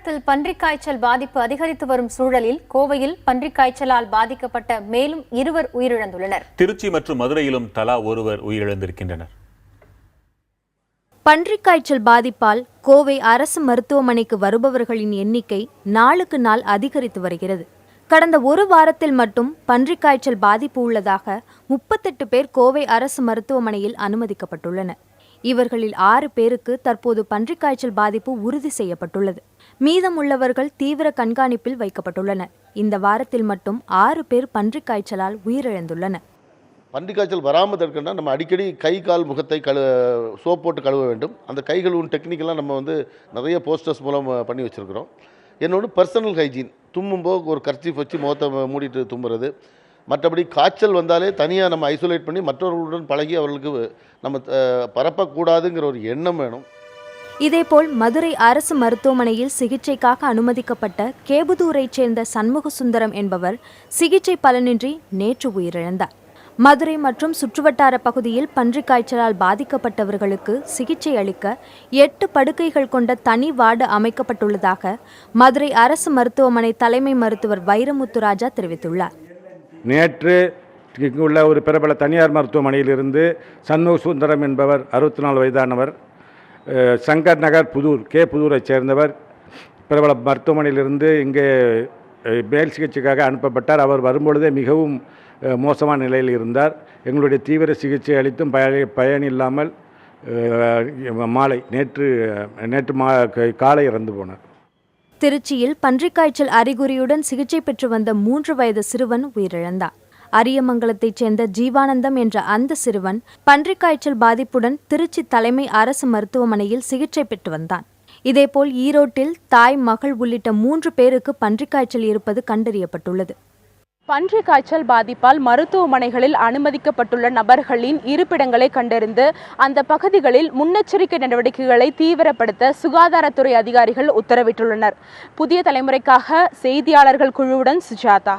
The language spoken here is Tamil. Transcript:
தமிழகத்தில் பன்றிக் காய்ச்சல் பாதிப்பு அதிகரித்து வரும் சூழலில் கோவையில் பன்றிக் காய்ச்சலால் பாதிக்கப்பட்ட மேலும் 2 உயிரிழந்துள்ளனர். திருச்சி மற்றும் மதுரையிலும் தலா 1 உயிரிழந்திருக்கின்றனர். பன்றிக் காய்ச்சல் பாதிப்பால் கோவை அரசு மருத்துவமனைக்கு வருபவர்களின் எண்ணிக்கை நாளுக்கு நாள் அதிகரித்து வருகிறது. கடந்த 1 வாரத்தில் மட்டும் பன்றிக் காய்ச்சல் பாதிப்பு உள்ளதாக 38 பேர் கோவை அரசு மருத்துவமனையில் அனுமதிக்கப்பட்டுள்ளனர். இவர்களில் 6 பேருக்கு தற்போது பன்றிக் காய்ச்சல் பாதிப்பு உறுதி செய்யப்பட்டுள்ளது. மீதமுள்ளவர்கள் தீவிர கண்காணிப்பில் வைக்கப்பட்டுள்ளனர். இந்த வாரத்தில் மட்டும் 6 பேர் பன்றிக் காய்ச்சலால் உயிரிழந்துள்ளனர். பன்றிக் காய்ச்சல் வராமல் தடுக்கணும்னா நம்ம அடிக்கடி கை கால் முகத்தை சோப் போட்டு கழுவ வேண்டும். அந்த கை கழுவும் டெக்னிக்கெல்லாம் நம்ம நிறைய போஸ்டர்ஸ் மூலம் பண்ணி வச்சுருக்கிறோம். என்னோட பர்சனல் ஹைஜீன், தும்மும்போது ஒரு கர்ச்சீஃப் வச்சு முகத்தை மூடிட்டு தும்புறது. மற்றபடி காய்ச்சல் வந்தாலே தனியாக நம்ம ஐசோலேட் பண்ணி மற்றவர்களுடன் பழகி அவர்களுக்கு நம்ம பரப்பக்கூடாதுங்கிற ஒரு எண்ணம் வேணும். இதேபோல் மதுரை அரசு மருத்துவமனையில் சிகிச்சைக்காக அனுமதிக்கப்பட்ட கேபுதூரைச் சேர்ந்த சண்முகசுந்தரம் என்பவர் சிகிச்சை பலனின்றி நேற்று உயிரிழந்தார். மதுரை மற்றும் சுற்றுவட்டார பகுதியில் பன்றிக் காய்ச்சலால் பாதிக்கப்பட்டவர்களுக்கு சிகிச்சை அளிக்க 8 படுக்கைகள் கொண்ட தனி வார்டு அமைக்கப்பட்டுள்ளதாக மதுரை அரசு மருத்துவமனை தலைமை மருத்துவர் வைரமுத்துராஜா தெரிவித்துள்ளார். நேற்று இங்குள்ள ஒரு பிரபல தனியார் மருத்துவமனையிலிருந்து சண்முகசுந்தரம் என்பவர் 64 வயதானவர், சங்கர் நகர் புதூரைச் சேர்ந்தவர், பிரபல மருத்துவமனையிலிருந்து இங்கே மேல் சிகிச்சைக்காக அனுப்பப்பட்டார். அவர் வரும்பொழுதே மிகவும் மோசமான நிலையில் இருந்தார். எங்களுடைய தீவிர சிகிச்சை அளித்தும் பயனில்லாமல் நேற்று காலை இறந்து போனார். திருச்சியில் பன்றிக் காய்ச்சல் அறிகுறியுடன் சிகிச்சை பெற்று வந்த 3 வயது சிறுவன் உயிரிழந்தார். அரியமங்கலத்தைச் சேர்ந்த ஜீவானந்தம் என்ற அந்த சிறுவன் பன்றிக் காய்ச்சல் பாதிப்புடன் திருச்சி தலைமை அரசு மருத்துவமனையில் சிகிச்சை பெற்று வந்தான். இதேபோல் ஈரோட்டில் தாய், மகள் உள்ளிட்ட 3 பேருக்கு பன்றிக் காய்ச்சல் இருப்பது கண்டறியப்பட்டுள்ளது. பன்றிக் காய்ச்சல் பாதிப்பால் மருத்துவமனைகளில் அனுமதிக்கப்பட்டுள்ள நபர்களின் இருப்பிடங்களை கண்டறிந்து அந்த பகுதிகளில் முன்னெச்சரிக்கை நடவடிக்கைகளை தீவிரப்படுத்த சுகாதாரத்துறை அதிகாரிகள் உத்தரவிட்டுள்ளனர். புதிய தலைமுறைக்காக செய்தியாளர்கள் குழுவுடன் சுஜாதா.